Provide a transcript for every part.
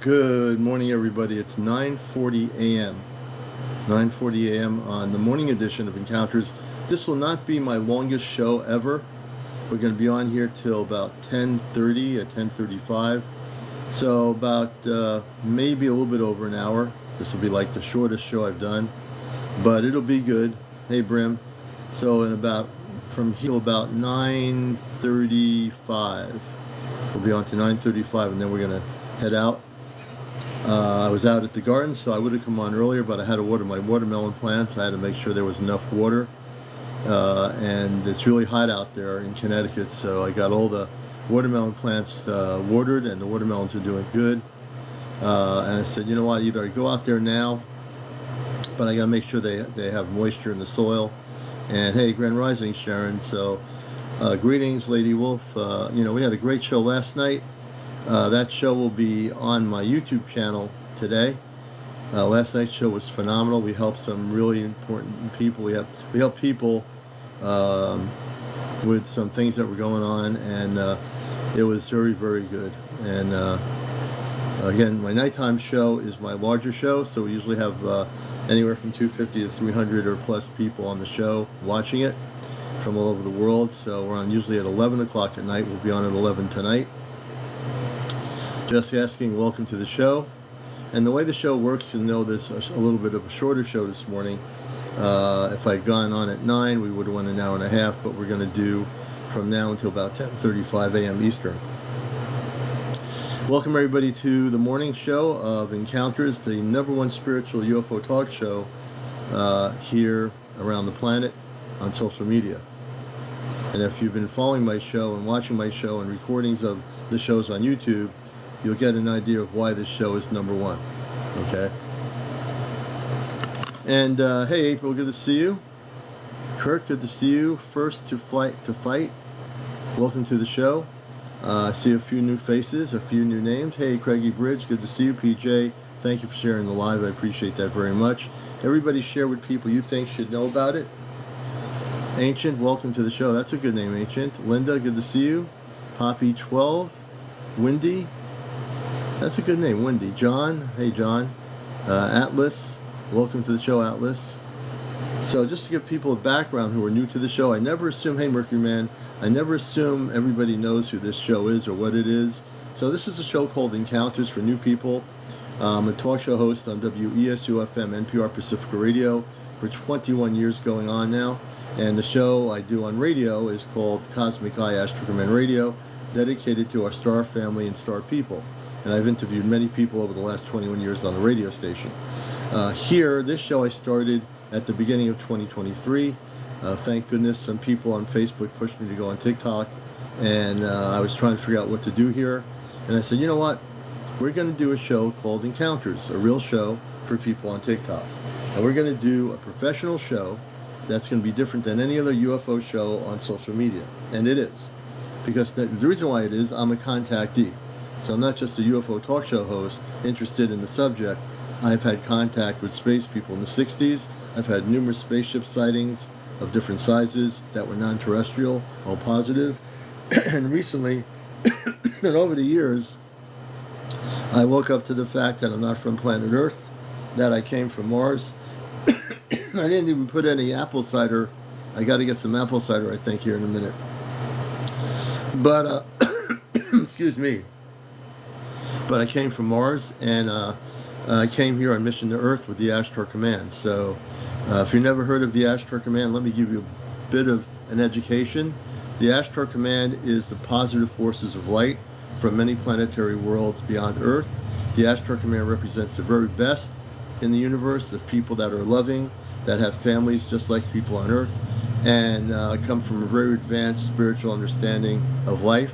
Good morning, everybody. It's 9:40 a.m. 9:40 a.m. on the morning edition of Encounters. This will not be my longest show ever. We're going to be on here till about 10:30 at 10:35. So about maybe a little bit over an hour. This will be like the shortest show I've done, but it'll be good. Hey, Brim. So in about from here about 9:35, we'll be on to 9:35, and then we're going to head out. I was out at the garden, so I would have come on earlier, but I had to water my watermelon plants. I had to make sure there was enough water, and it's really hot out there in Connecticut, so I got all the watermelon plants watered, and the watermelons are doing good. And I said, you know what, either I go out there now, but I got to make sure they have moisture in the soil. And hey, Grand Rising, Sharon. So greetings, Lady Wolf. We had a great show last night. That show will be on my YouTube channel today. Last night's show was phenomenal. We helped some really important people. We helped people with some things that were going on, and it was very, very good. And again, my nighttime show is my larger show, so we usually have anywhere from 250 to 300 or plus people on the show watching it from all over the world. So we're on usually at 11 o'clock at night. We'll be on at 11 tonight. Just asking, welcome to the show. And the way the show works, you'll know this a little bit of a shorter show this morning. If I'd gone on at 9, we would have won an hour and a half, but we're going to do from now until about 10:35 a.m. Eastern. Welcome everybody to the morning show of Encounters, the #1 spiritual UFO talk show here around the planet on social media. And if you've been following my show and watching my show and recordings of the shows on YouTube, you'll get an idea of why this show is #1. Okay? And hey, April, good to see you. Kurt, good to see you. First to fight. Welcome to the show. I see a few new faces, a few new names. Hey, Craigie Bridge, good to see you. PJ, thank you for sharing the live. I appreciate that very much. Everybody share with people you think should know about it. Ancient, welcome to the show. That's a good name, Ancient. Linda, good to see you. Poppy 12. Wendy, that's a good name, Wendy. John, hey John. Atlas, welcome to the show, Atlas. So just to give people a background who are new to the show, I never assume, hey Mercury Man, I never assume everybody knows who this show is or what it is. So this is a show called Encounters for new people. I'm a talk show host on WESU-FM NPR Pacifica Radio for 21 years going on now. And the show I do on radio is called Cosmic Eye Astro Command Radio, dedicated to our star family and star people. And I've interviewed many people over the last 21 years on the radio station. This show I started at the beginning of 2023. Thank goodness some people on Facebook pushed me to go on TikTok, and I was trying to figure out what to do here. And I said, you know what? We're going to do a show called Encounters, a real show for people on TikTok. And we're going to do a professional show that's going to be different than any other UFO show on social media. And it is. Because the reason why it is, I'm a contactee. So I'm not just a UFO talk show host interested in the subject. I've had contact with space people in the 60s. I've had numerous spaceship sightings of different sizes that were non-terrestrial, all positive. And recently, and over the years, I woke up to the fact that I'm not from planet Earth, that I came from Mars. I didn't even put any apple cider. I got to get some apple cider, I think, here in a minute. But, excuse me. But I came from Mars, and I came here on mission to Earth with the Astro Command. So if you've never heard of the Astro Command, let me give you a bit of an education. The Astro Command is the positive forces of light from many planetary worlds beyond Earth. The Astro Command represents the very best in the universe of people that are loving, that have families just like people on Earth, and come from a very advanced spiritual understanding of life,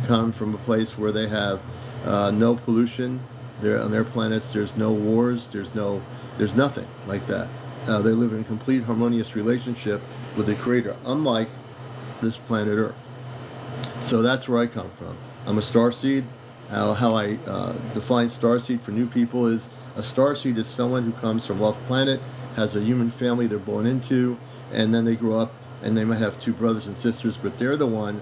come from a place where they have no pollution. On their planets, there's no wars, there's nothing like that. They live in complete harmonious relationship with the Creator, unlike this planet Earth. So that's where I come from. I'm a starseed. How I define starseed for new people is a starseed is someone who comes from off planet, has a human family they're born into, and then they grow up and they might have two brothers and sisters, but they're the one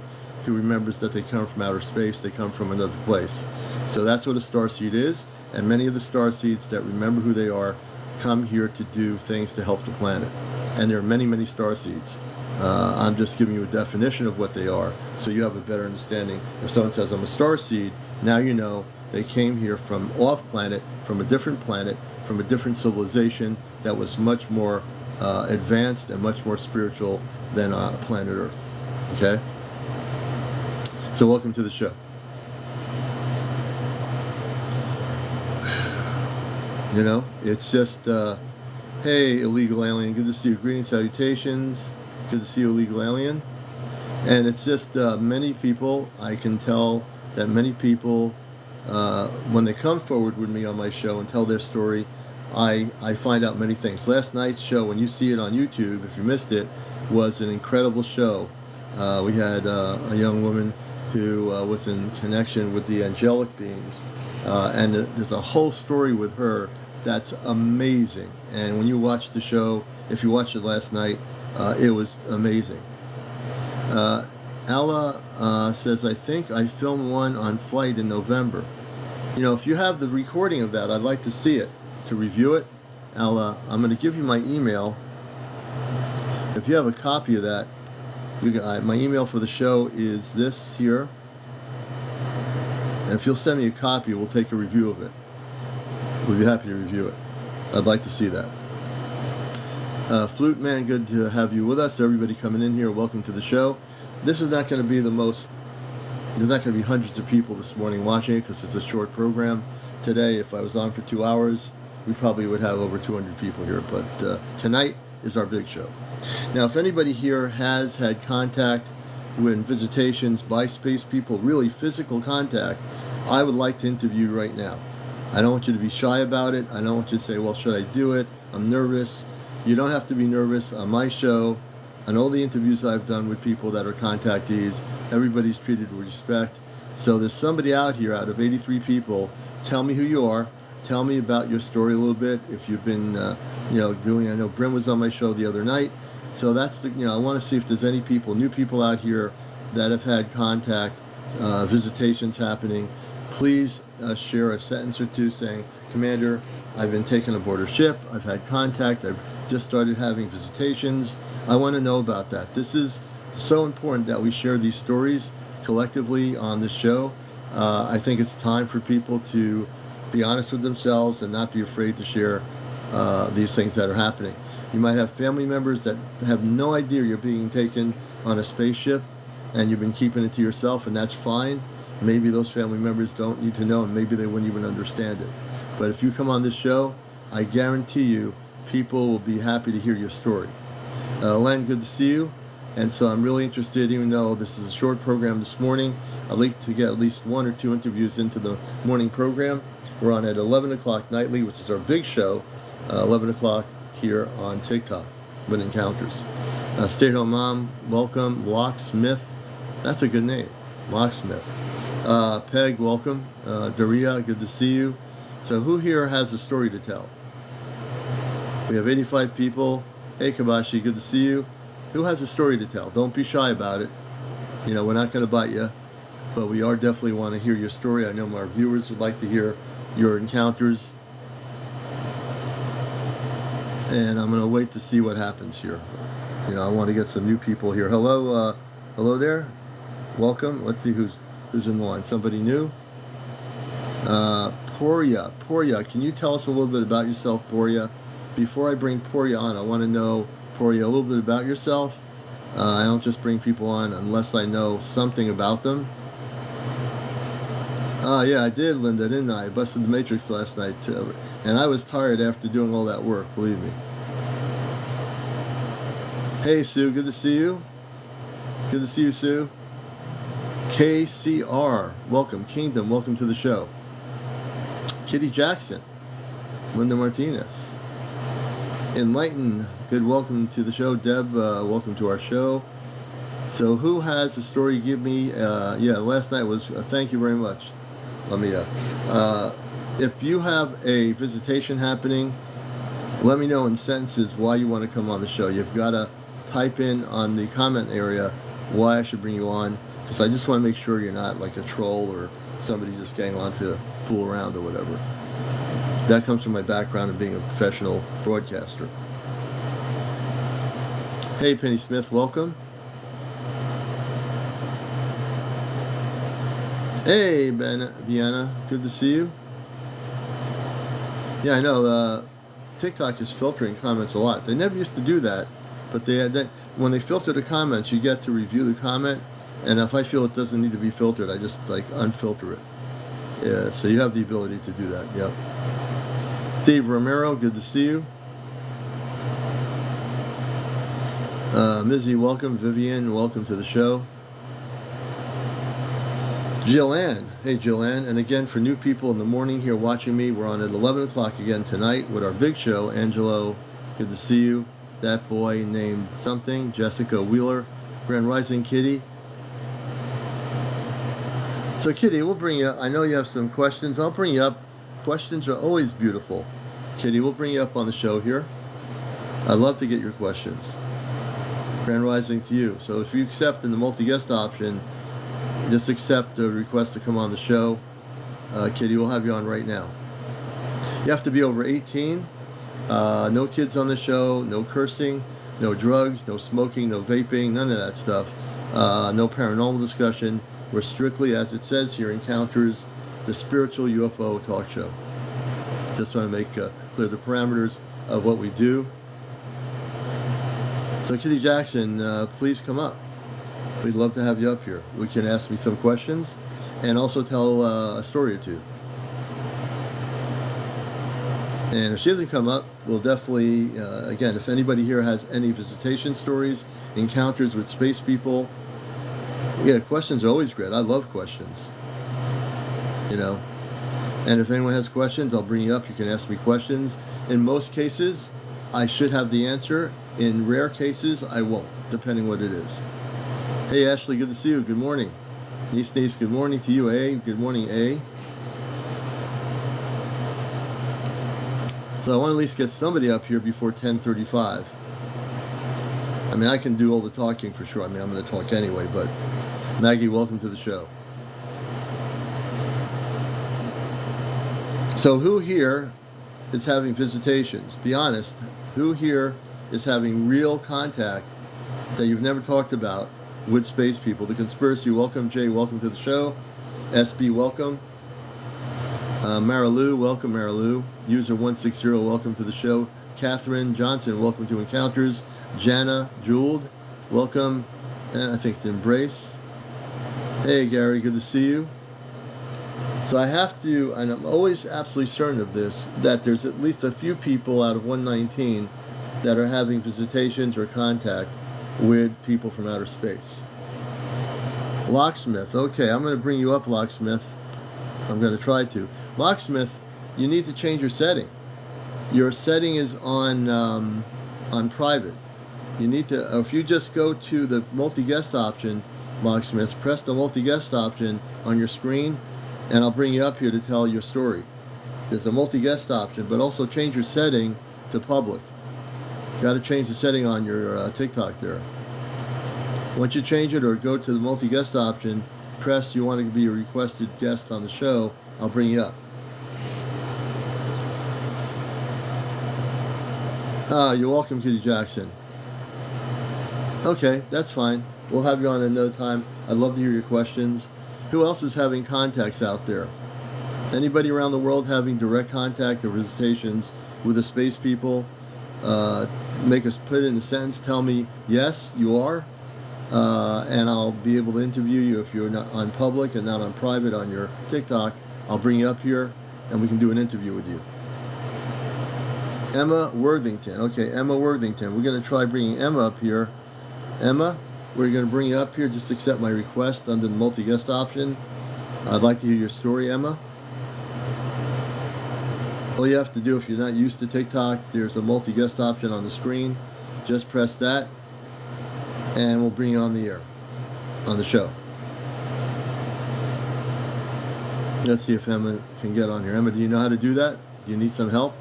who remembers that they come from outer space, they come from another place. So that's what a starseed is, and many of the starseeds that remember who they are come here to do things to help the planet. And there are many, many starseeds. I'm just giving you a definition of what they are, so you have a better understanding. If someone says, I'm a starseed, now you know they came here from off-planet, from a different planet, from a different civilization that was much more advanced and much more spiritual than planet Earth. Okay? So welcome to the show. You know, it's just, hey, illegal alien, good to see you. Greetings, salutations. Good to see you, illegal alien. And it's just many people, I can tell that many people, when they come forward with me on my show and tell their story, I find out many things. Last night's show, when you see it on YouTube, if you missed it, was an incredible show. We had a young woman who was in connection with the angelic beings, and there's a whole story with her that's amazing. And when you watch the show, if you watched it last night, it was amazing. Ella says, I think I filmed one on flight in November. You know, if you have the recording of that, I'd like to see it, to review it. I'm going to give you my email. If you have a copy of that, my email for the show is this here. And if you'll send me a copy, we'll take a review of it. We'll be happy to review it. I'd like to see that. Flute Man, good to have you with us. Everybody coming in here, welcome to the show. This is not going to be there's not going to be hundreds of people this morning watching it because it's a short program. Today, if I was on for 2 hours, we probably would have over 200 people here. But tonight is our big show. Now, if anybody here has had contact with visitations by space people, really physical contact, I would like to interview right now. I don't want you to be shy about it. I don't want you to say, well, should I do it? I'm nervous. You don't have to be nervous. On my show, on all the interviews I've done with people that are contactees, everybody's treated with respect. So there's somebody out here, out of 83 people, tell me who you are. Tell me about your story a little bit. If you've been, doing, I know Bryn was on my show the other night. So that's I want to see if there's any people, new people out here that have had contact, visitations happening. Please share a sentence or two saying, Commander, I've been taken aboard a ship, I've had contact, I've just started having visitations. I want to know about that. This is so important that we share these stories collectively on the show. I think it's time for people to be honest with themselves and not be afraid to share these things that are happening. You might have family members that have no idea you're being taken on a spaceship and you've been keeping it to yourself, and that's fine. Maybe those family members don't need to know, and maybe they wouldn't even understand it. But if you come on this show, I guarantee you people will be happy to hear your story. Len, good to see you. And so I'm really interested, even though this is a short program this morning, I'd like to get at least 1 or 2 interviews into the morning program. We're on at 11 o'clock nightly, which is our big show, 11 o'clock here on TikTok with Encounters. Stay at home mom, welcome. Locksmith, that's a good name, Locksmith. Peg, welcome. Daria, good to see you. So who here has a story to tell? We have 85 people. Hey Kabashi, good to see you. Who has a story to tell? Don't be shy about it. We're not going to bite you, but we are definitely want to hear your story. I know our viewers would like to hear your encounters. And I'm going to wait to see what happens here. I want to get some new people here. Hello, hello there. Welcome. Let's see who's in the line. Somebody new. Poria, can you tell us a little bit about yourself, Poria? Before I bring Poria on, I want to know, Poria, a little bit about yourself. I don't just bring people on unless I know something about them. Yeah, I did, Linda, didn't I? I busted the Matrix last night, too. And I was tired after doing all that work, believe me. Hey, Sue, good to see you. Good to see you, Sue. KCR, welcome. Kingdom, welcome to the show. Kitty Jackson. Linda Martinez. Enlighten, good welcome to the show. Deb, welcome to our show. So who has a story? Give me, last night was, thank you very much. Let me, if you have a visitation happening, let me know in sentences why you want to come on the show. You've got to type in on the comment area why I should bring you on. Because I just want to make sure you're not like a troll or somebody just getting on to fool around or whatever. That comes from my background of being a professional broadcaster. Hey, Penny Smith, welcome. Hey, Vienna, good to see you. Yeah, I know. TikTok is filtering comments a lot. They never used to do that, but when they filter the comments, you get to review the comment, and if I feel it doesn't need to be filtered, I just like unfilter it. Yeah, so you have the ability to do that. Yep. Steve Romero, good to see you. Mizzy, welcome. Vivian, welcome to the show. Jillian, hey Jillian, and again for new people in the morning here watching me, we're on at 11 o'clock again tonight with our big show. Angelo, good to see you. That boy named something. Jessica Wheeler, Grand Rising Kitty. So Kitty, we'll bring you up. I know you have some questions. I'll bring you up. Questions are always beautiful. Kitty, we'll bring you up on the show here. I'd love to get your questions. Grand Rising to you. So if you accept in the multi-guest option, just accept the request to come on the show. Kitty, we'll have you on right now. You have to be over 18. No kids on the show. No cursing. No drugs. No smoking. No vaping. None of that stuff. No paranormal discussion. We're strictly, as it says here, Encounters, the spiritual UFO talk show. Just want to make clear the parameters of what we do. So Kitty Jackson, please come up. We'd love to have you up here. We can ask me some questions and also tell a story or two. And if she doesn't come up, we'll definitely, again, if anybody here has any visitation stories, encounters with space people, yeah, questions are always great. I love questions. You know. And if anyone has questions, I'll bring you up. You can ask me questions. In most cases, I should have the answer. In rare cases, I won't, depending what it is. Hey, Ashley, good to see you. Good morning. Niece, good morning to you, A. Good morning, A. So I want to at least get somebody up here before 10:35. I mean, I can do all the talking for sure. I mean, I'm going to talk anyway, but Maggie, welcome to the show. So who here is having visitations? Be honest. Who here is having real contact that you've never talked about with space people? The Conspiracy, welcome. Jay, welcome to the show. SB, welcome. Marilou, welcome, Marilou. User 160, welcome to the show. Catherine Johnson, welcome to Encounters. Jana Jeweled, welcome. And I think it's Embrace. Hey, Gary, good to see you. So I have to, and I'm always absolutely certain of this, that there's at least a few people out of 119 that are having visitations or contact with people from outer space. Locksmith, okay, I'm going to bring you up, Locksmith. I'm going to try to. Locksmith, you need to change your setting. Your setting is on private. You need to, if you just go to the multi-guest option, Locksmith, press the multi-guest option on your screen, and I'll bring you up here to tell your story. There's a multi-guest option, but also change your setting to public. You got to change the setting on your TikTok there. Once you change it or go to the multi-guest option, press you want to be a requested guest on the show, I'll bring you up. You're welcome, Kitty Jackson. Okay, that's fine. We'll have you on another time. I'd love to hear your questions. Who else is having contacts out there? Anybody around the world having direct contact or visitations with the space people? Make us put it in a sentence. Tell me, yes, you are. And I'll be able to interview you if you're not on public and not on private on your TikTok. I'll bring you up here and we can do an interview with you. Emma Worthington. Okay, Emma Worthington. We're going to try bringing Emma up here. Emma, we're going to bring you up here. Just accept my request under the multi-guest option. I'd like to hear your story, Emma. All you have to do, if you're not used to TikTok, there's a multi-guest option on the screen. Just press that, and we'll bring you on the air, on the show. Let's see if Emma can get on here. Emma, do you know how to do that? Do you need some help?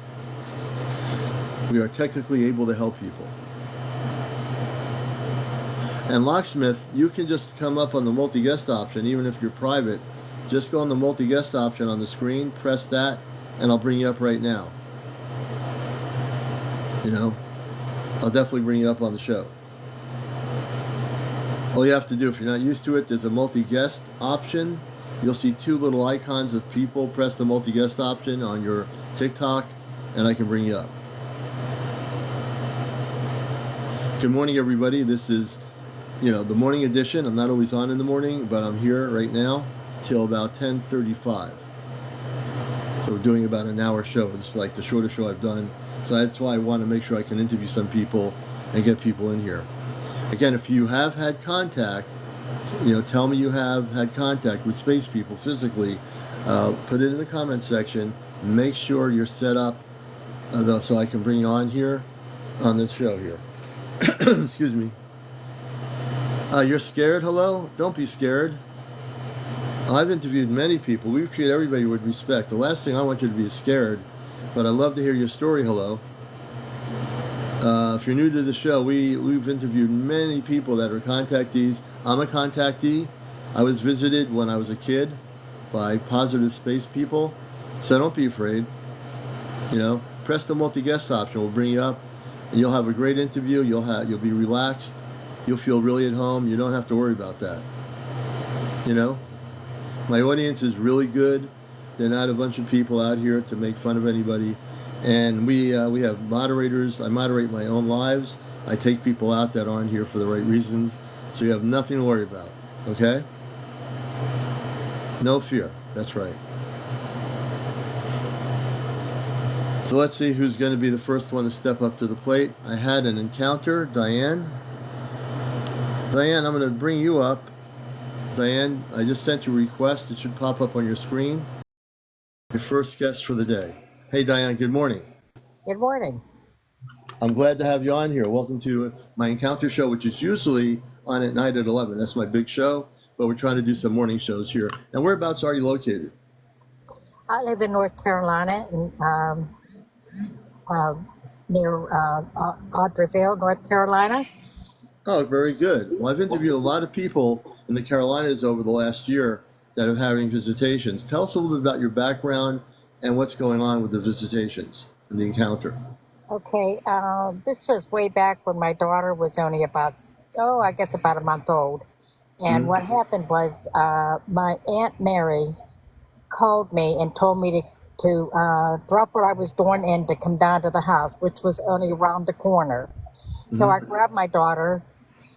We are technically able to help people. And Locksmith, you can just come up on the multi-guest option, even if you're private. Just go on the multi-guest option on the screen, press that, and I'll bring you up right now. You know, I'll definitely bring you up on the show. All you have to do, if you're not used to it, there's a multi-guest option. You'll see two little icons of people. Press the multi-guest option on your TikTok, and I can bring you up. Good morning, everybody. This is, the morning edition. I'm not always on in the morning, but I'm here right now till about 10:35. So we're doing about an hour show. It's like the shortest show I've done. So that's why I want to make sure I can interview some people and get people in here. Again, if you have had contact, tell me you have had contact with space people physically. Put it in the comment section. Make sure you're set up so I can bring you on here on the show here. Excuse me. You're scared? Hello? Don't be scared. I've interviewed many people. We treat everybody with respect. The last thing I want you to be is scared, but I'd love to hear your story. Hello. If you're new to the show, we've interviewed many people that are contactees. I'm a contactee. I was visited when I was a kid by positive space people, so don't be afraid. Press the multi-guest option. We'll bring you up, and you'll have a great interview. You'll be relaxed. You'll feel really at home. You don't have to worry about that. My audience is really good. They're not a bunch of people out here to make fun of anybody. And we have moderators. I moderate my own lives. I take people out that aren't here for the right reasons. So you have nothing to worry about. Okay? No fear. That's right. So let's see who's going to be the first one to step up to the plate. I had an encounter. Diane, I'm going to bring you up. Diane, I just sent you a request. It should pop up on your screen. Your first guest for the day. Hey, Diane, good morning. Good morning. I'm glad to have you on here. Welcome to my encounter show, which is usually on at night at 11. That's my big show, but we're trying to do some morning shows here. And whereabouts are you located? I live in North Carolina, near Audreyville, North Carolina. Oh, very good. Well, I've interviewed a lot of people in the Carolinas over the last year that are having visitations. Tell us a little bit about your background and what's going on with the visitations and the encounter. Okay, this was way back when my daughter was only about a month old. And what happened was my Aunt Mary called me and told me to drop what I was doing and to come down to the house, which was only around the corner. So I grabbed my daughter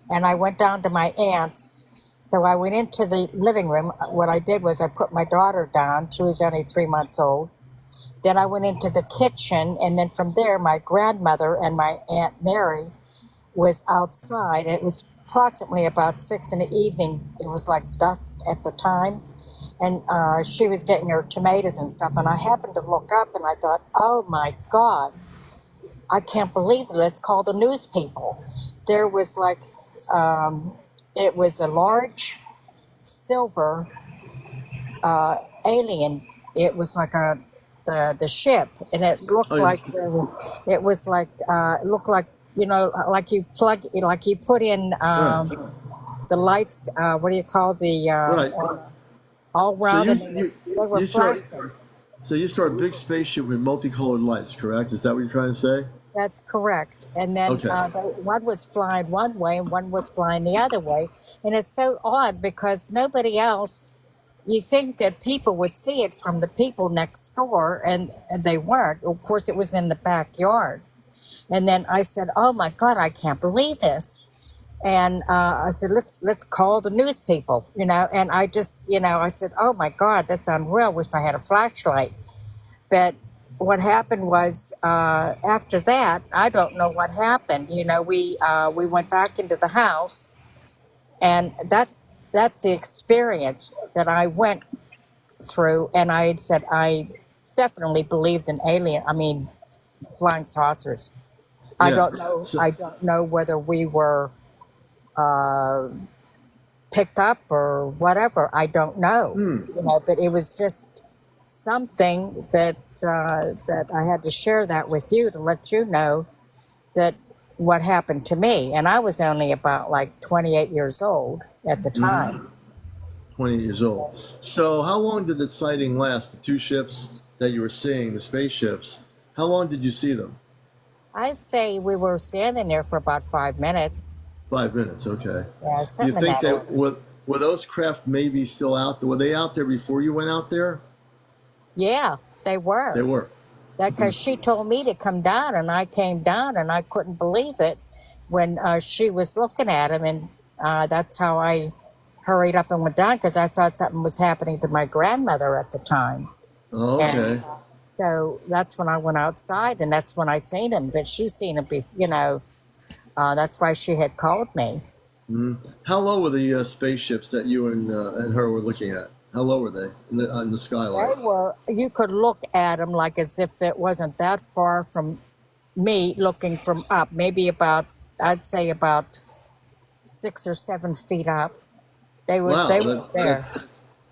and I went down to my aunt's. So I went into the living room. What I did was I put my daughter down. She was only 3 months old. Then I went into the kitchen, and then from there, my grandmother and my Aunt Mary was outside. It was approximately about 6 in the evening. It was like dusk at the time. And she was getting her tomatoes and stuff. And I happened to look up, and I thought, oh, my God, I can't believe it. Let's call the news people. There was it was a large silver alien. It was like the ship, and it looked like it was like it looked like like you put in the lights. What do you call the all round? They were flashing. So you saw a big spaceship with multicolored lights, correct? Is that what you're trying to say? That's correct. And then one was flying one way and one was flying the other way. And it's so odd because nobody else, you think that people would see it from the people next door, and they weren't. Of course, it was in the backyard. And then I said, oh, my God, I can't believe this. And I said, let's call the news people, And I just, I said, oh, my God, that's unreal. Wish I had a flashlight. But what happened was after that, I don't know what happened. We went back into the house, and that's the experience that I went through. And I said I definitely believed in flying saucers. Yeah. I don't know. I don't know whether we were picked up or whatever. I don't know. But it was just something that I had to share that with you to let you know that what happened to me. And I was only about like 28 years old at the time. 28 years old. So how long did the sighting last? The two ships that you were seeing, the spaceships, how long did you see them? I'd say we were standing there for about 5 minutes. 5 minutes, okay. Yeah, Do you something in think that order. that were those craft maybe still out there? Were they out there before you went out there? Yeah, they They were. were. Because she told me to come down, and I came down, and I couldn't believe it when she was looking at him, and that's how I hurried up and went down because I thought something was happening to my grandmother at the time. Oh, And okay. so that's when I went outside, and that's when I seen him. But she seen him, that's why she had called me. How low were the spaceships that you and her were looking at? How low were they on the skylight? They were. You could look at them like as if it wasn't that far from me, looking from up. Maybe about, I'd say about 6 or 7 feet up. They were. Wow, They were there.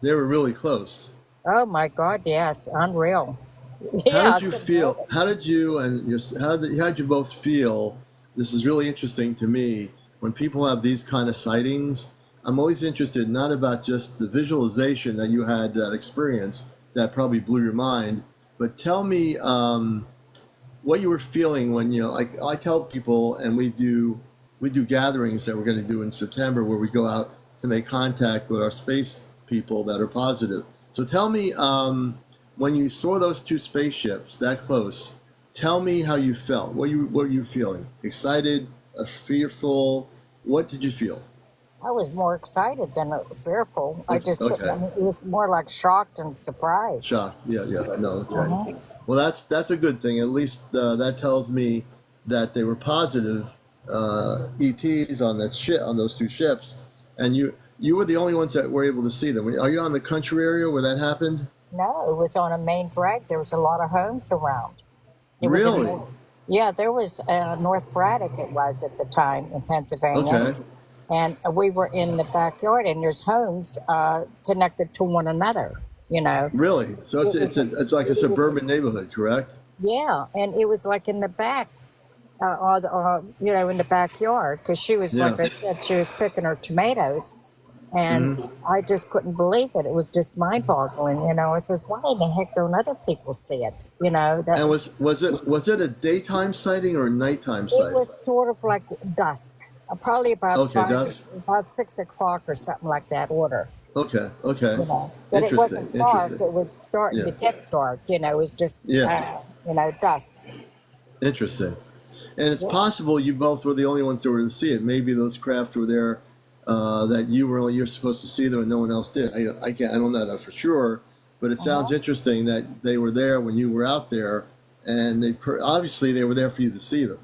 they were really close. Oh my God! Yes, unreal. How Yeah, did I you couldn't believe feel? it. How did you and your how did you both feel? This is really interesting to me. When people have these kind of sightings, I'm always interested not about just the visualization that you had, that experience that probably blew your mind, but tell me what you were feeling when I tell people, and we do gatherings that we're going to do in September where we go out to make contact with our space people that are positive. So tell me, when you saw those two spaceships that close, tell me how you felt. What were you feeling? Excited? Fearful? What did you feel? I was more excited than fearful. I just couldn't. I Okay. mean, it was more like shocked and surprised. Shocked. Yeah, yeah. No, okay. Uh-huh. Well, that's a good thing. At least that tells me that they were positive ETs on that ship, on those two ships, and you were the only ones that were able to see them. Are you on the country area where that happened? No, it was on a main drag. There was a lot of homes around. It was in Really? North, yeah, there was North Braddock. It was at the time in Pennsylvania, Okay. and we were in the backyard. And there's homes connected to one another. You know, Really? So it was, it's like a suburban neighborhood, correct? yeah, and it was like in the back, in the backyard. Because she was, Yeah. like I said, she was picking her tomatoes, and I just couldn't believe it. It was just mind-boggling. I says, why in the heck don't other people see it? That. And was it a daytime sighting or a nighttime It sighting? was sort of like dusk, probably about Okay, dusk. about 6 o'clock or something like that order. Okay, okay. But it Interesting, wasn't dark. interesting. It was starting Yeah, to get dark. It was just yeah, dusk. interesting. And it's Yeah. possible you both were the only ones that were to see it. Maybe those craft were there, that you're supposed to see them and no one else did. I can't, I don't know that for sure, but it sounds Uh-huh. interesting that they were there when you were out there, and obviously they were there for you to see them.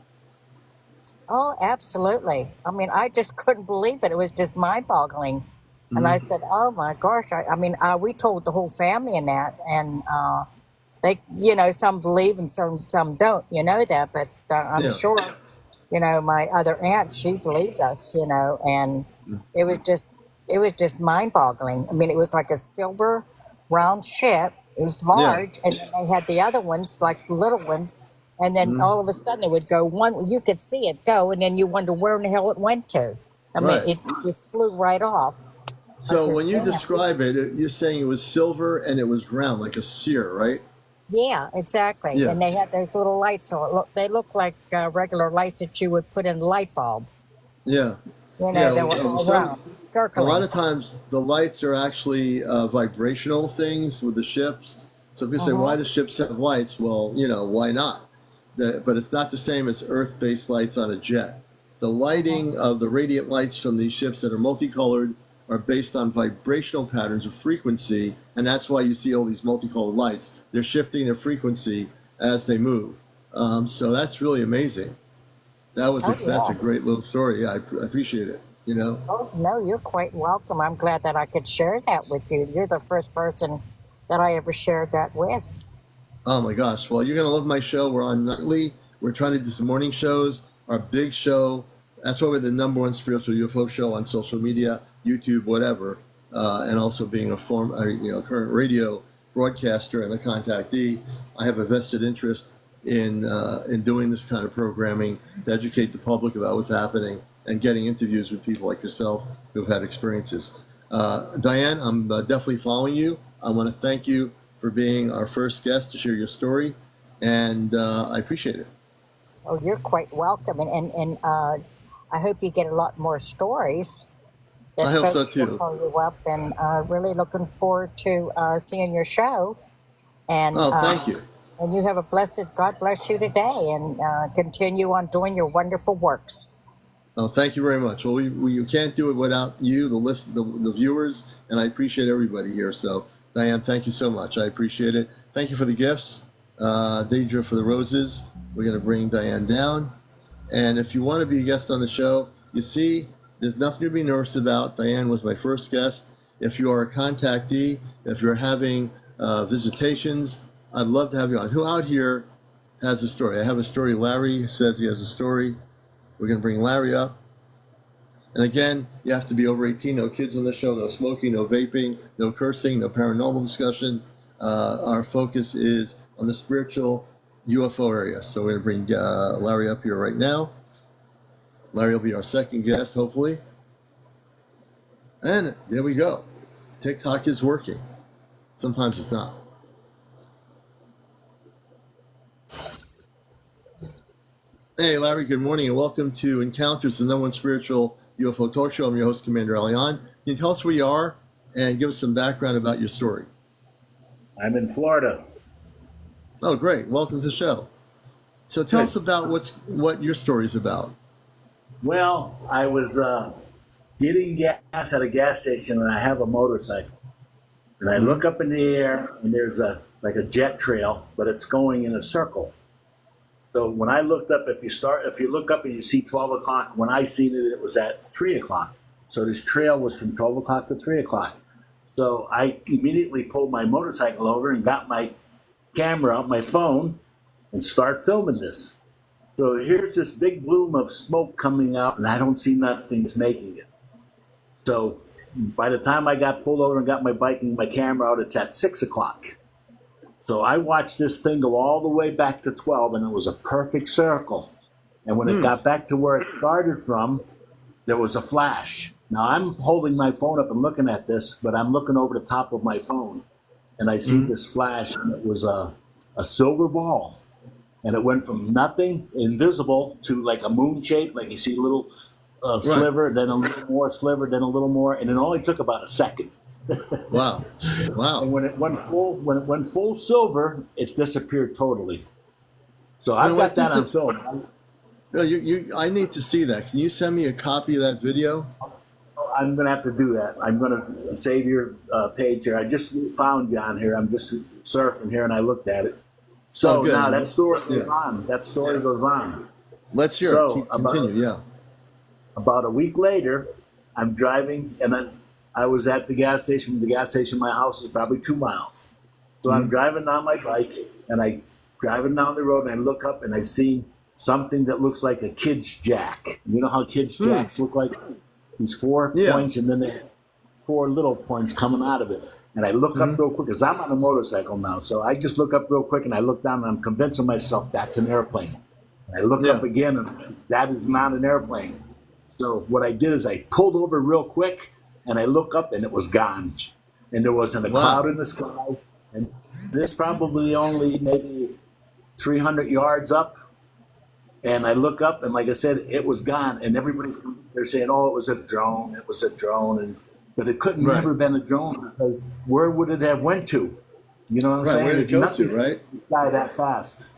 Oh, absolutely. I mean, I just couldn't believe it. It was just mind-boggling. And I Hmm. said, "Oh my gosh!" We told the whole family in that, and they, some believe and some don't. You know that, but I'm Yeah. sure, my other aunt, she believed us. And it was just, mind-boggling. I mean, it was like a silver round ship. It was Yeah. large, and then they had the other ones, like the little ones. And then Hmm. all of a sudden, it would go one. You could see it go, and then you wonder where in the hell it went to. I mean, Right. it just flew right off. I So said, when you "Damn." describe it, you're saying it was silver and it was round, like a sphere, right? Yeah, exactly. Yeah. And they had those little lights on. They look like regular lights that you would put in a light bulb. Yeah. Yeah. They were all around, A lot circling. of times the lights are actually vibrational things with the ships. So people say, why Uh-huh. do ships have lights? Well, why not? But it's not the same as Earth-based lights on a jet. The Uh-huh. lighting of the radiant lights from these ships that are multicolored are based on vibrational patterns of frequency, and that's why you see all these multicolored lights. They're shifting their frequency as they move. So that's really amazing. Oh, That's a yeah. great little story. Yeah, I appreciate it. Oh, no, you're quite welcome. I'm glad that I could share that with you. You're the first person that I ever shared that with. Oh my gosh. Well, you're going to love my show. We're on nightly. We're trying to do some morning shows. Our big show. That's why we're the number one spiritual UFO show on social media, YouTube, whatever. And also being current radio broadcaster and a contactee, I have a vested interest in doing this kind of programming to educate the public about what's happening and getting interviews with people like yourself who've had experiences. Diane, I'm definitely following you. I want to thank you for being our first guest to share your story, and I appreciate it. Oh, you're quite welcome, and I hope you get a lot more stories that I hope so folks will too. call you up, and really looking forward to seeing your show. And Oh, thank you. and you have a blessed, God bless you today, and continue on doing your wonderful works. Oh, thank you very much. Well, you can't do it without you, the viewers, and I appreciate everybody here. So, Diane, thank you so much. I appreciate it. Thank you for the gifts. Deidre for the roses. We're going to bring Diane down. And if you want to be a guest on the show, you see, there's nothing to be nervous about. Diane was my first guest. If you are a contactee, if you're having visitations, I'd love to have you on. Who out here has a story? I have a story. Larry says he has a story. We're going to bring Larry up. And again, you have to be over 18. No kids on the show, no smoking, no vaping, no cursing, no paranormal discussion. Our focus is on the spiritual UFO area. So we're going to bring Larry up here right now. Larry will be our second guest, hopefully. And there we go. TikTok is working. Sometimes it's not. Hey, Larry, good morning and welcome to Encounters, the #1 spiritual UFO talk show. I'm your host, CmdrAleon. Can you tell us where you are and give us some background about your story? I'm in Florida. Oh, great. Welcome to the show. So tell us about what your story is about. Well, I was getting gas at a gas station, and I have a motorcycle. And I look up in the air, and there's like a jet trail, but it's going in a circle. So when I looked up, if you look up and you see 12 o'clock, when I seen it, it was at 3 o'clock. So this trail was from 12 o'clock to 3 o'clock. So I immediately pulled my motorcycle over and got my camera out, my phone, and start filming this. So here's this big bloom of smoke coming out, and I don't see nothing's making it. So by the time I got pulled over and got my bike and my camera out, it's at 6 o'clock. So I watched this thing go all the way back to 12, and it was a perfect circle. And when it got back to where it started from, there was a flash. Now I'm holding my phone up and looking at this, but I'm looking over the top of my phone, and I see this flash, and it was a silver ball. And it went from nothing, invisible, to like a moon shape, like you see a little sliver, then a little more sliver, then a little more, and it only took about a second. Wow. And when it went full silver, it disappeared totally. So I've got that on film. I need to see that. Can you send me a copy of that video? I'm going to have to do that. I'm going to save your page here. I just found you on here. I'm just surfing here, and I looked at it. So now that story goes on. That story goes on. Let's hear it. Continue, About a week later, I'm driving, and then I was at the gas station. From the gas station, my house is probably 2 miles. So I'm driving down my bike, and I driving down the road, and I look up, and I see something that looks like a kid's jack. You know how kids' jacks look like? These 4 points, and then they have 4 little points coming out of it. And I look up real quick, because I'm on a motorcycle now. So I just look up real quick, and I look down, and I'm convincing myself that's an airplane. And I look up again, and that is not an airplane. So what I did is I pulled over real quick, and I look up, and it was gone. And there wasn't a cloud in the sky. And this probably only maybe 300 yards up. And I look up, and like I said, it was gone. And they're saying, "Oh, it was a drone. It was a drone." But it couldn't never been a drone, because where would it have went to? You know what I'm saying? Where did it go to, right? Fly that fast.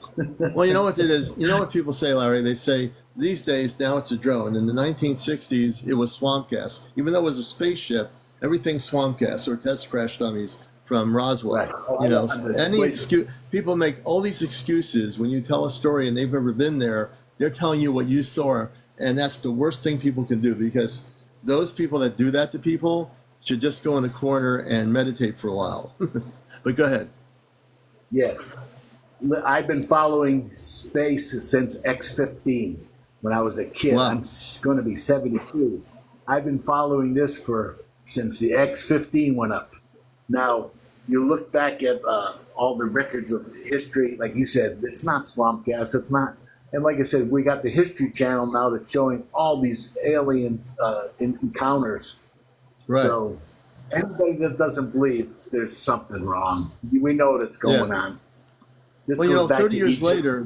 Well, you know what it is? You know what people say, Larry? They say these days now it's a drone. In the 1960s, it was swamp gas. Even though it was a spaceship, everything's swamp gas or test crash dummies from Roswell. You know, any excuse. People make all these excuses when you tell a story and they've never been there. They're telling you what you saw, and that's the worst thing people can do, because those people that do that to people should just go in a corner and meditate for a while. But go ahead. Yes. I've been following space since X-15 when I was a kid. Wow. I'm going to be 72. I've been following this since the X-15 went up. Now, you look back at all the records of history, like you said, it's not swamp gas. It's not. And like I said, we got the History Channel now that's showing all these alien encounters. Right. So anybody that doesn't believe there's something wrong, we know that's going on. This Well, goes back 30 to years Egypt. later,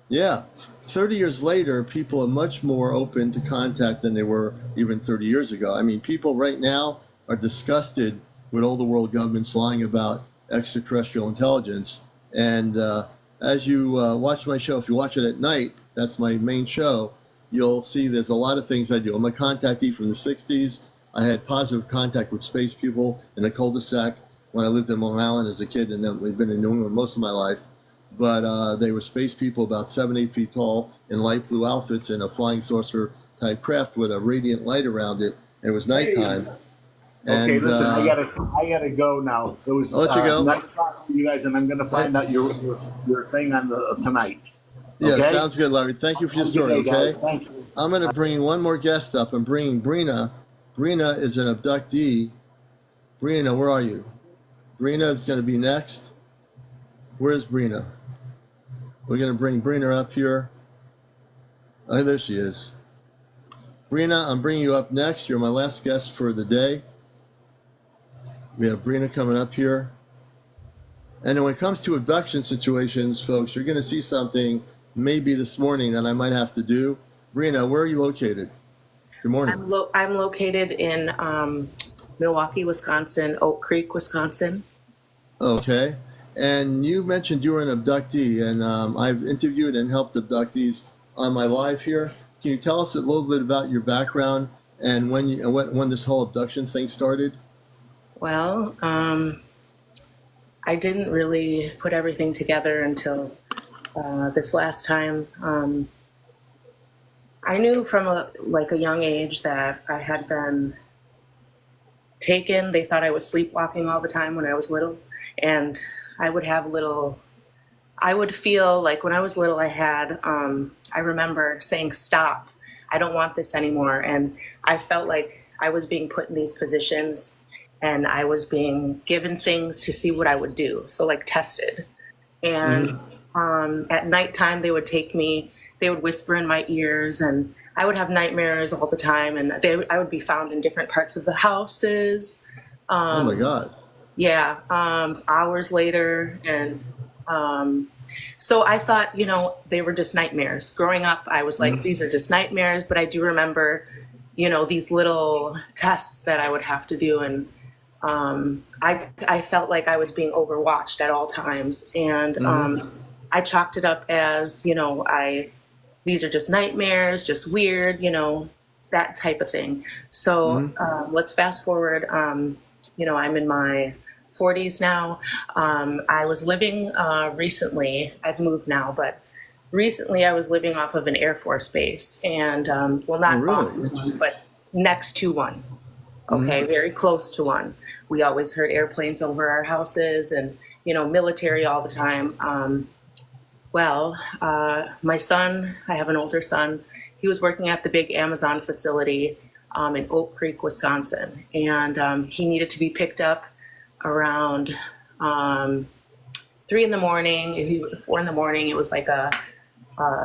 yeah, 30 years later, people are much more open to contact than they were even 30 years ago. I mean, people right now are disgusted with all the world governments lying about extraterrestrial intelligence. And as you watch my show, if you watch it at night, that's my main show, you'll see there's a lot of things I do. I'm a contactee from the 60s. I had positive contact with space people in a cul-de-sac when I lived in Long Island as a kid, and then we've been in New England most of my life. But they were space people about 7-8 feet tall in light blue outfits in a flying saucer type craft with a radiant light around it, and it was nighttime. Okay, And, listen, I gotta go now. It was I'll let you go. nice talking to you guys, and I'm gonna find out your thing on the tonight. Yeah, Okay? sounds good, Larry. Thank you for your Have a good story, day, guys. okay? Thank you. I'm going to bring one more guest up. I'm bringing Brina. Brina is an abductee. Brina, where are you? Brina is going to be next. Where's Brina? We're going to bring Brina up here. Oh, there she is. Brina, I'm bringing you up next. You're my last guest for the day. We have Brina coming up here. And when it comes to abduction situations, folks, you're going to see something maybe this morning that I might have to do. Brina, where are you located? Good morning. I'm located in Milwaukee, Wisconsin, Oak Creek, Wisconsin. Okay. And you mentioned you were an abductee, and I've interviewed and helped abductees on my live here. Can you tell us a little bit about your background and when this whole abduction thing started? Well, I didn't really put everything together until this last time. I knew from a young age that I had been taken. They thought I was sleepwalking all the time when I was little, and I would feel like when I was little, I remember saying, "Stop, I don't want this anymore." And I felt like I was being put in these positions and I was being given things to see what I would do. So tested. And at nighttime, they would take me, they would whisper in my ears, and I would have nightmares all the time. And I would be found in different parts of the houses. Oh my God. Yeah, hours later. And so I thought, they were just nightmares. Growing up, I was like, these are just nightmares. But I do remember, these little tests that I would have to do. And I felt like I was being overwatched at all times. And I chalked it up as, these are just nightmares, just weird, that type of thing. So let's fast forward. I'm in my 40s now. I was living recently, I've moved now, but recently I was living off of an Air Force base, and not off of one, but next to one. Okay, very close to one. We always heard airplanes over our houses and, military all the time. My son, I have an older son, he was working at the big Amazon facility in Oak Creek, Wisconsin. And he needed to be picked up around 3 in the morning, 4 in the morning. It was like a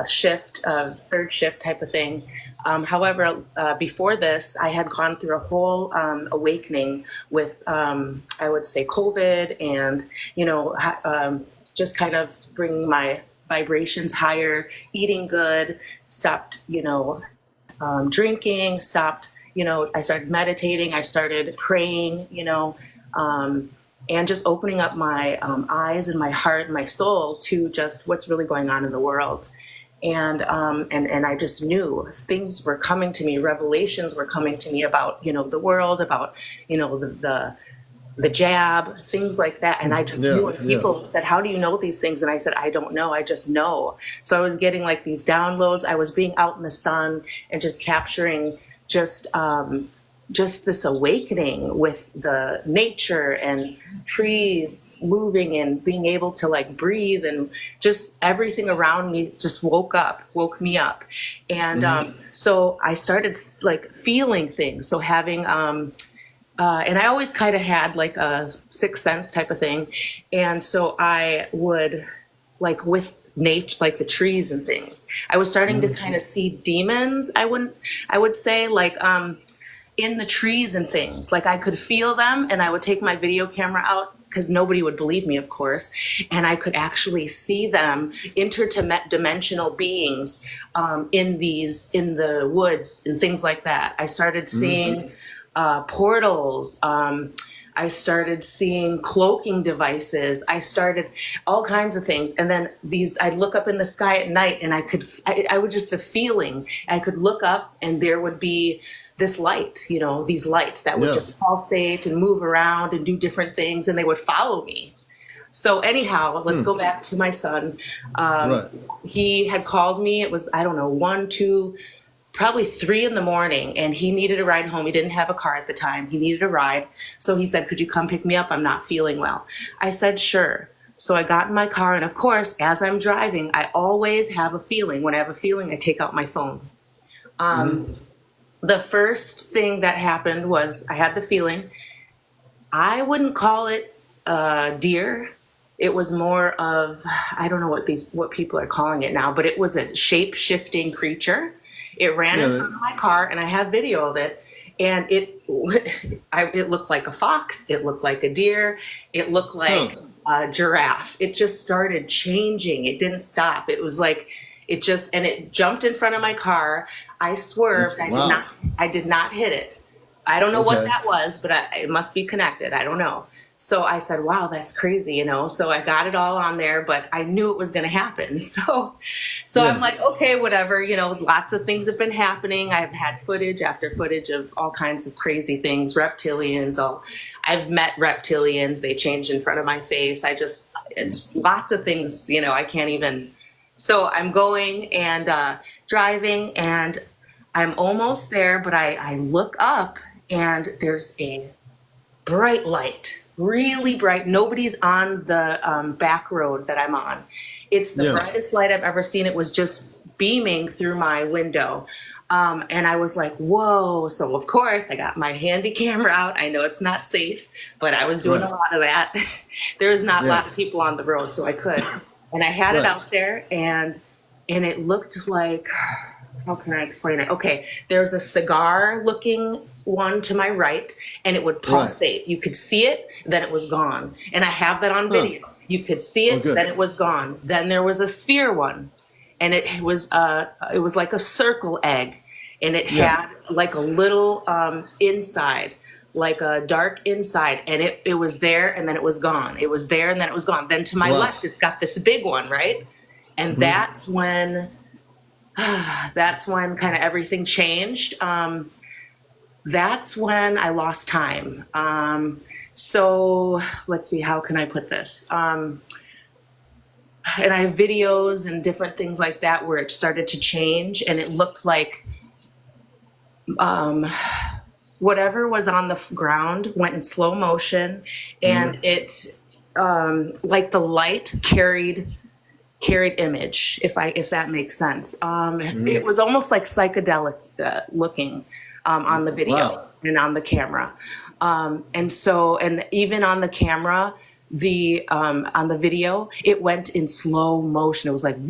shift, third shift type of thing. However, before this, I had gone through a whole awakening with, I would say, COVID and, just kind of bringing my vibrations higher, eating good, stopped, drinking, stopped, I started meditating, I started praying, and just opening up my eyes and my heart and my soul to just what's really going on in the world. And I just knew things were coming to me, revelations were coming to me about, the world, about, the jab, things like that. And I just knew it. People said, how do you know these things? And I said, I don't know. I just know. So I was getting these downloads. I was being out in the sun and just capturing just this awakening with the nature and trees moving and being able to breathe, and just everything around me just woke me up. And so I started feeling things. So having and I always kind of had like a sixth sense type of thing. And so I would, like with nature, like the trees and things, I was starting to kind of see demons. I would say like, in the trees and things, like I could feel them, and I would take my video camera out because nobody would believe me, of course. And I could actually see them, interdimensional beings, in the woods and things like that. I started seeing portals. I started seeing cloaking devices. I started all kinds of things. And then I'd look up in the sky at night, and I would just a feeling. I could look up, and there would be this light, these lights that would just pulsate and move around and do different things, and they would follow me. So anyhow, let's go back to my son. Right. He had called me. It was, I don't know, 1, 2, probably 3 in the morning, and he needed a ride home. He didn't have a car at the time. He needed a ride. So he said, could you come pick me up? I'm not feeling well. I said, sure. So I got in my car, and of course, as I'm driving, I always have a feeling. When I have a feeling, I take out my phone. The first thing that happened was I had the feeling. I wouldn't call it deer. It was more of, I don't know what people are calling it now, but it was a shape-shifting creature. It ran in front of my car, and I have video of it. And it looked like a fox. It looked like a deer. It looked like a giraffe. It just started changing. It didn't stop. It was like, it jumped in front of my car. I swerved. I did not hit it. I don't know what that was, but it must be connected. I don't know. So I said, wow, that's crazy, So I got it all on there, but I knew it was going to happen. So I'm like, okay, whatever, lots of things have been happening. I've had footage after footage of all kinds of crazy things, reptilians. I've met reptilians. They changed in front of my face. It's lots of things, I can't even. So I'm going and driving, and I'm almost there, but I look up, and there's a bright light, really bright. Nobody's on the back road that I'm on. It's the brightest light I've ever seen. It was just beaming through my window. And I was like, whoa. So of course I got my handy camera out. I know it's not safe, but I was doing a lot of that. There's not a lot of people on the road, so I could. And I had it out there, and it looked like, how can I explain it? Okay, there's a cigar-looking one to my right, and it would pulsate. You could see it, then it was gone. And I have that on video. You could see it, then it was gone. Then there was a sphere one, and it was like a circle egg, and it had like a little inside, like a dark inside, and it was there, and then it was gone. It was there, and then it was gone. Then to my left, it's got this big one, right? And that's when kind of everything changed. That's when I lost time. So let's see, how can I put this? And I have videos and different things like that where it started to change, and it looked like whatever was on the ground went in slow motion, and it like the light carried image, if that makes sense. It was almost like psychedelic looking on the video and on the camera. And even on the camera, on the video, it went in slow motion. It was like, oh,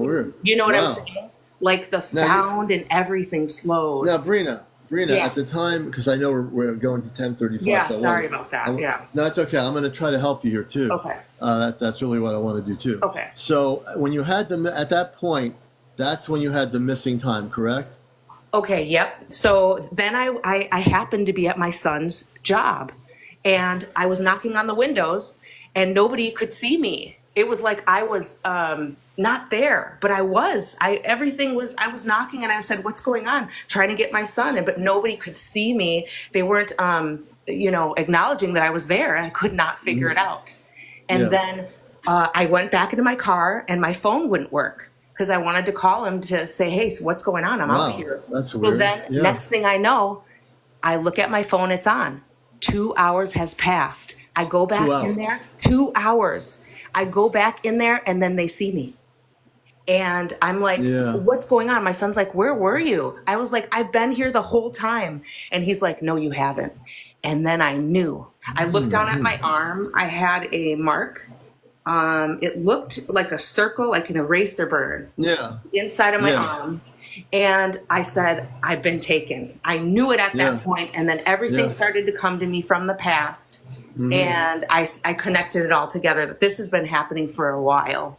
weird. You know what I'm saying? Like the sound and everything slowed. Now, Brina, at the time, because I know we're going to 10:35. Yeah, so sorry about that. No, it's okay. I'm going to try to help you here too. Okay. That's really what I want to do too. Okay. So when you had at that point, that's when you had the missing time, correct? Okay. Yep. So then I happened to be at my son's job, and I was knocking on the windows, and nobody could see me. It was like I was not there, but I was. I was knocking, and I said, "What's going on?" Trying to get my son in, but nobody could see me. They weren't, acknowledging that I was there, and I could not figure it out. And then I went back into my car, and my phone wouldn't work because I wanted to call him to say, "Hey, so what's going on? I'm out here." That's weird. So then, next thing I know, I look at my phone. It's on. 2 hours has passed. I go back in there. 2 hours. I go back in there, and then they see me. And I'm like, Yeah. what's going on? My son's like, where were you? I was like, I've been here the whole time. And he's like, no, you haven't. And then I knew. I looked down at my arm. I had a mark. It looked like a circle, like an eraser burn Yeah. inside of my Yeah. arm. And I said, I've been taken. I knew it at Yeah. that point, and then everything Yeah. started to come to me from the past. And I connected it all together that this has been happening for a while.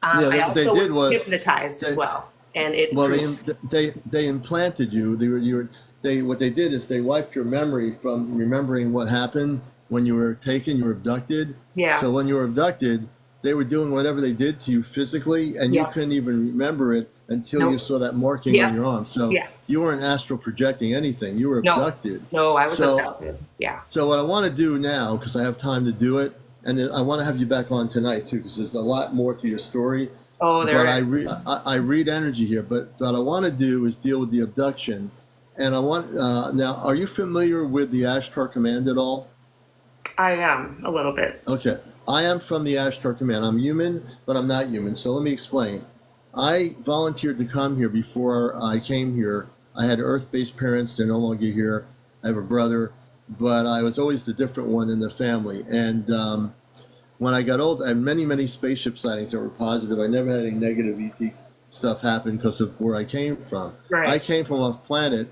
Yeah. I What they also did was was hypnotized as well. And it well, proved. they implanted you. What they did is they wiped your memory from remembering what happened when you were taken, you were abducted. Yeah. So when you were abducted, they were doing whatever they did to you physically, and you Yeah. couldn't even remember it until you Nope. saw that marking Yeah. on your arm. So Yeah. you weren't astral projecting anything. You were abducted. No, I was So abducted. Yeah. So what I want to do now, because I have time to do it, and I want to have you back on tonight too, because there's a lot more to your story. Oh, there. But I read energy here. But what I want to do is deal with the abduction, and I want now. Are you familiar with the Ashtar Command at all? I am a little bit. Okay, I am from the Ashtar Command. I'm human, but I'm not human. So let me explain. I volunteered to come here before I came here. I had Earth-based parents. They're no longer here. I have a brother, but I was always the different one in the family. And when I got old, I had many spaceship sightings that were positive. I never had any negative ET stuff happen because of where I came from. Right. I came from off planet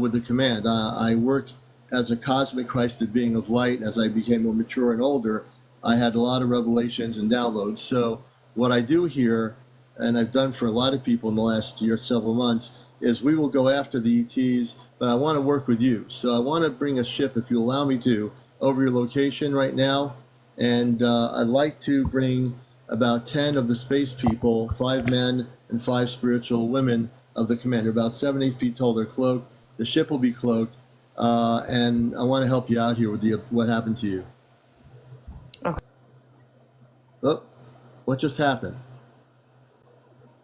with the command. I worked as a cosmic Christed being of light. As I became more mature and older, I had a lot of revelations and downloads. So what I do here, and I've done for a lot of people in the last year, several months, is we will go after the ETs, but I want to work with you. So I want to bring a ship, if you allow me to, over your location right now. And I'd like to bring about 10 of the space people, 5 men and 5 spiritual women of the command. They're about 7, 8 feet tall. They're cloaked. The ship will be cloaked. And I want to help you out here with what happened to you. Okay. Oh, what just happened?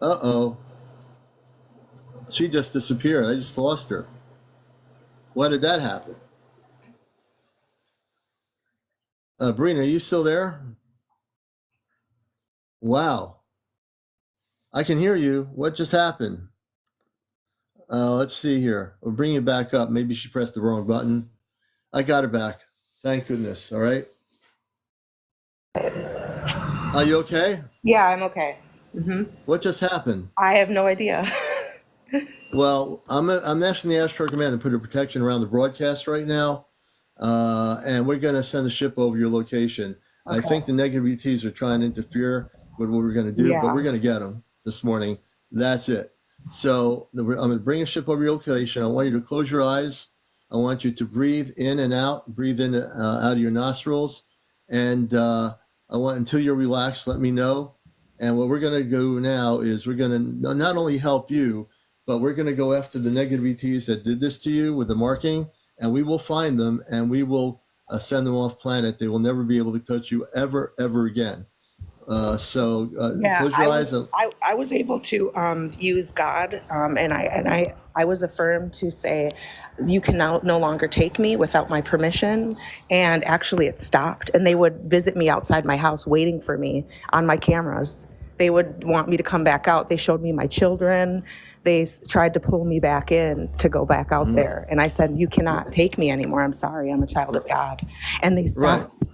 Uh-oh. She just disappeared. I just lost her. Why did that happen? Brina, are you still there? Wow. I can hear you. What just happened? Let's see here. We'll bring you back up. Maybe she pressed the wrong button. I got her back. Thank goodness. All right. Are you okay? Yeah, I'm okay. What just happened? I have no idea. Well, I'm asking the Astro Command to put a protection around the broadcast right now, and we're going to send a ship over your location. Okay. I think the negative ETs are trying to interfere with what we're going to do, but we're going to get them this morning. That's it. So I'm going to bring a ship over your location. I want you to close your eyes. I want you to breathe in and out. Breathe in out of your nostrils, and I want until you're relaxed. Let me know. And what we're going to do now is we're going to not only help you, but we're going to go after the negative ETs that did this to you with the marking, and we will find them, and we will send them off planet. They will never be able to touch you ever again. So close your eyes. I was able to use God, and I was affirmed to say, you can now no longer take me without my permission. And actually it stopped, and they would visit me outside my house waiting for me on my cameras. They would want me to come back out. They showed me my children. They tried to pull me back in to go back out there. And I said, you cannot take me anymore. I'm sorry. I'm a child of God. And they stopped.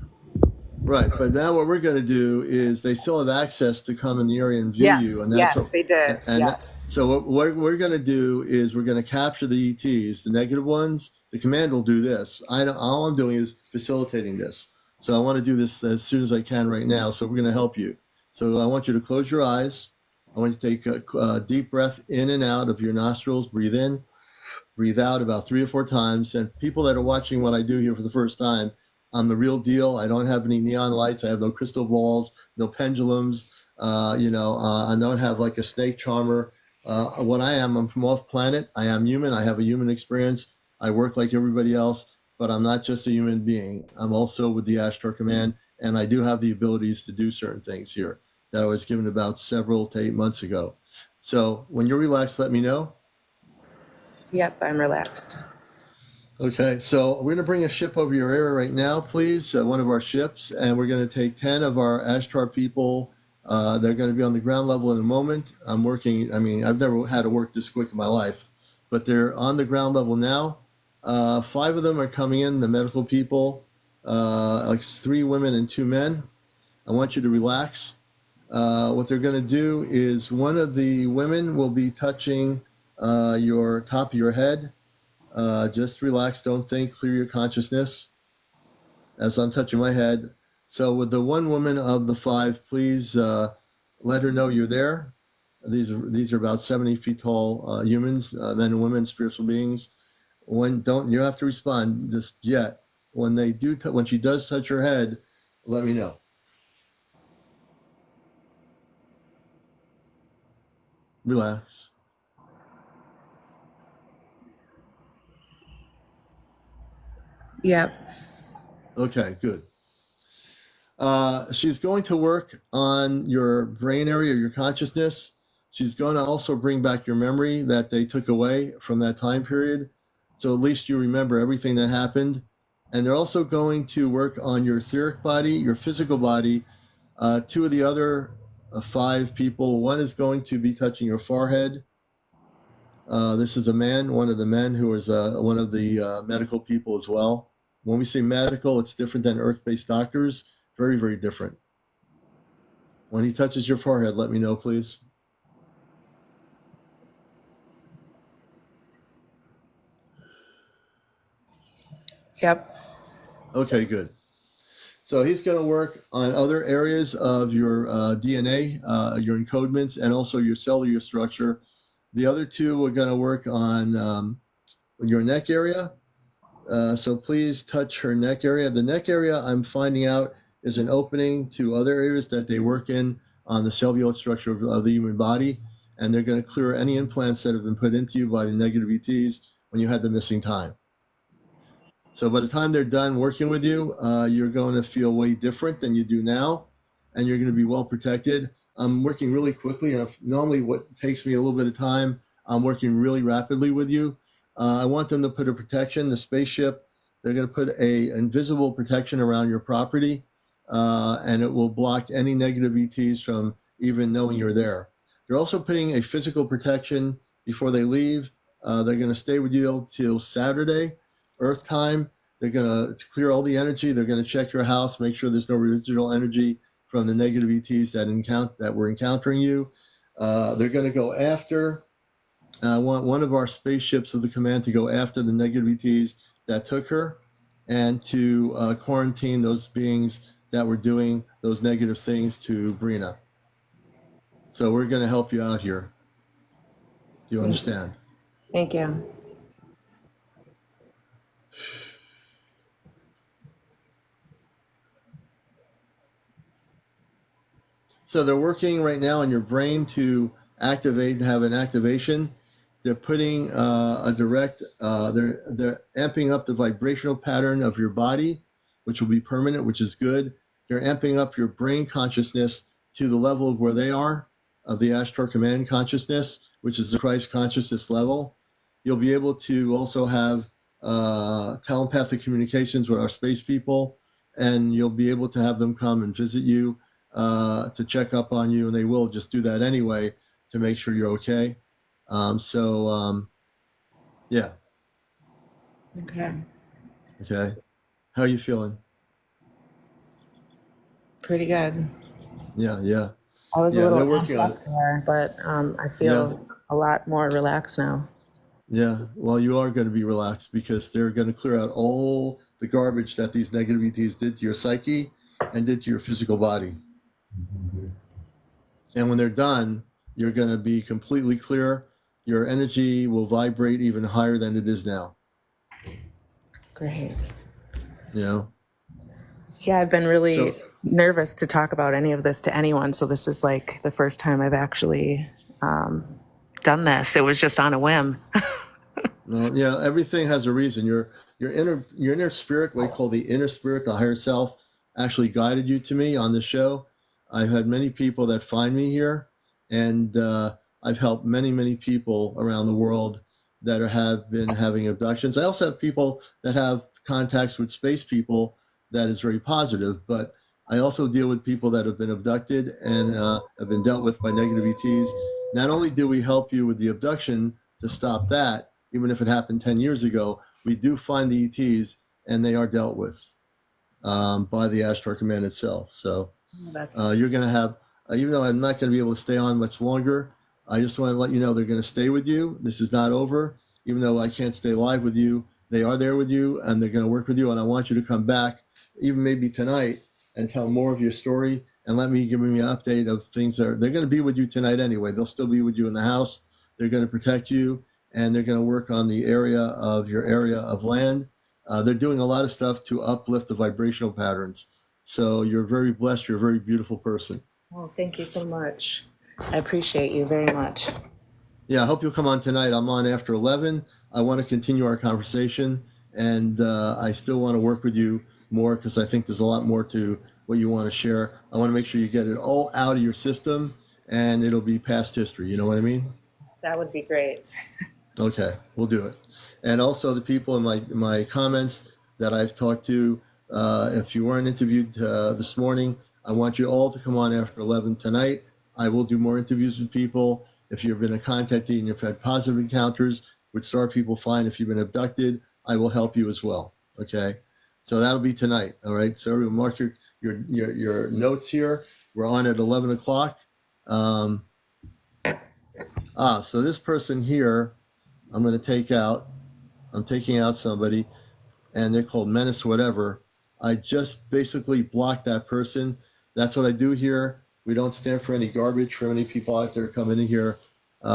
Right. But now what we're going to do is they still have access to come in the area and view you. And that's they did. So what we're going to do is we're going to capture the ETs, the negative ones. The command will do this. All I'm doing is facilitating this. So I want to do this as soon as I can right now. So we're going to help you. So I want you to close your eyes. I want you to take a deep breath in and out of your nostrils. Breathe in, breathe out about 3 or 4 times. And people that are watching what I do here for the first time, I'm the real deal. I don't have any neon lights. I have no crystal balls, no pendulums. I don't have like a snake charmer. What I am, I'm from off planet. I am human. I have a human experience. I work like everybody else, but I'm not just a human being. I'm also with the Ashtar Command, and I do have the abilities to do certain things here that I was given about 7 to 8 months ago. So when you're relaxed, let me know. Yep, I'm relaxed. Okay, so we're going to bring a ship over your area right now, please, one of our ships, and we're going to take 10 of our Ashtar people They're going to be on the ground level in a moment. I'm working. I mean, I've never had to work this quick in my life, but they're on the ground level now. 5 of them are coming in, the medical people, like 3 women and 2 men. I want you to relax. What they're going to do is one of the women will be touching your top of your head. Just relax, don't think, clear your consciousness as I'm touching my head. So with the one woman of the 5, please let her know you're there. These are about 70 feet tall humans, men and women, spiritual beings. When don't you don't have to respond just yet. When they do, when she does touch her head, let me know. Relax. Yep. Okay, good. She's going to work on your brain area, your consciousness. She's going to also bring back your memory that they took away from that time period. So at least you remember everything that happened. And they're also going to work on your etheric body, your physical body. 2 of the other 5 people, one is going to be touching your forehead. This is a man, one of the men who is one of the medical people as well. When we say medical, it's different than earth-based doctors. Very, very different. When he touches your forehead, let me know, please. Yep. Okay, good. So he's going to work on other areas of your DNA, your encodements, and also your cellular structure. The other 2 are going to work on your neck area. So please touch her neck area. The neck area, I'm finding out, is an opening to other areas that they work in on the cellular structure of the human body. And they're going to clear any implants that have been put into you by the negative ETs when you had the missing time. So by the time they're done working with you, you're going to feel way different than you do now, and you're going to be well protected. I'm working really quickly, and normally what takes me a little bit of time, I'm working really rapidly with you. I want them to put a protection, the spaceship, they're going to put a invisible protection around your property, and it will block any negative ETs from even knowing you're there. They're also putting a physical protection before they leave. They're going to stay with you till Saturday, Earth time. They're going to clear all the energy. They're going to check your house, make sure there's no residual energy from the negative ETs that were encountering you. They're going to go after. I want one of our spaceships of the command to go after the negative ETs that took her, and to quarantine those beings that were doing those negative things to Brina. So we're going to help you out here. Do you understand? Thank you. So they're working right now on your brain to have an activation. They're putting a direct, they're amping up the vibrational pattern of your body, which will be permanent, which is good. They're amping up your brain consciousness to the level of where they are, of the Ashtar Command consciousness, which is the Christ consciousness level. You'll be able to also have telepathic communications with our space people, and you'll be able to have them come and visit you to check up on you, and they will just do that anyway to make sure you're okay. Yeah. Okay. Okay. How are you feeling? Pretty good. Yeah, yeah. I was a Yeah, little they're working on amped up there, but I Yeah, feel a lot more relaxed now. yeah. Well, you are going to be relaxed because they're going to clear out all the garbage that these negative ETs did to your psyche and did to your physical body. And when they're done, you're going to be completely clear. Your energy will vibrate even higher than it is now. Great. You know? Yeah, I've been really So nervous to talk about any of this to anyone. So this is like the first time I've actually done this. It was just on a whim. well, yeah, everything has a reason. Your inner spirit, what we call the inner spirit, the higher self, actually guided you to me on the show. I've had many people that find me here, and I've helped many people around the world that have been having abductions. I also have people that have contacts with space people that is very positive. But I also deal with people that have been abducted and have been dealt with by negative ETs. Not only do we help you with the abduction to stop that, even if it happened 10 years ago, we do find the ETs and they are dealt with by the Ashtar Command itself. So you're going to have, even though I'm not going to be able to stay on much longer, I just want to let you know they're going to stay with you. This is not over. Even though I can't stay live with you, they are there with you and they're going to work with you. And I want you to come back, even maybe tonight, and tell more of your story and let me give me an update of things they're going to be with you tonight anyway. They'll still be with you in the house. They're going to protect you and they're going to work on the area of your area of land. They're doing a lot of stuff to uplift the vibrational patterns. So you're very blessed. You're a very beautiful person. Oh, thank you so much. I appreciate you very much. Yeah, I hope you'll come on tonight. I'm on after 11. I want to continue our conversation, and I still want to work with you more because I think there's a lot more to what you want to share. I want to make sure you get it all out of your system, and it'll be past history. You know what I mean? That would be great. Okay, we'll do it. And also the people in my comments that I've talked to, if you weren't interviewed this morning, I want you all to come on after 11 tonight. I will do more interviews with people. If you've been a contactee and you've had positive encounters with Star People, fine. If you've been abducted, I will help you as well. Okay, so that'll be tonight. All right. So everyone, mark your notes here. We're on at 11 o'clock. So this person here, I'm taking out somebody, and they're called Menace whatever. I just basically blocked that person. That's what I do here. We don't stand for any garbage for any people out there coming in here. They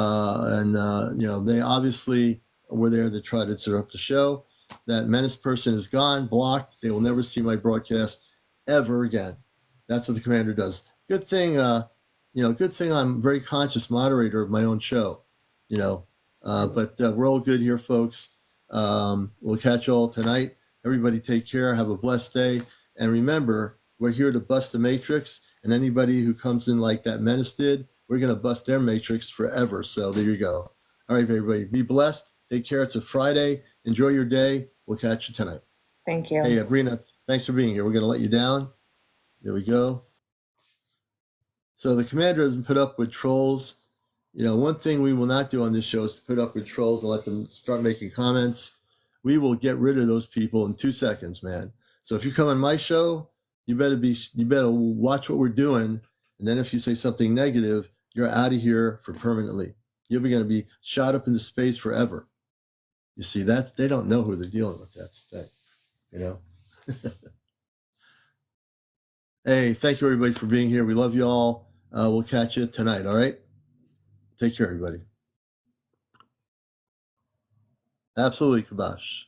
obviously were there to try to disrupt the show. That Menace person is gone, blocked. They will never see my broadcast ever again. That's what the commander does. Good thing, good thing I'm a very conscious moderator of my own show, but we're all good here, folks. We'll catch you all tonight. Everybody take care. Have a blessed day. And remember, we're here to bust the matrix. And anybody who comes in like that Menace did, we're going to bust their matrix forever. So there you go. All right, everybody. Be blessed. Take care. It's a Friday. Enjoy your day. We'll catch you tonight. Thank you. Hey, Abrina, thanks for being here. We're going to let you down. There we go. So the commander doesn't put up with trolls. One thing we will not do on this show is put up with trolls and let them start making comments. We will get rid of those people in 2 seconds, man. So if you come on my show, you better watch what we're doing. And then if you say something negative, you're out of here for permanently. You're going to be shot up into space forever. You see, they don't know who they're dealing with. That's the thing, Hey, thank you everybody for being here. We love you all. We'll catch you tonight. All right. Take care, everybody. Absolutely, Kabash.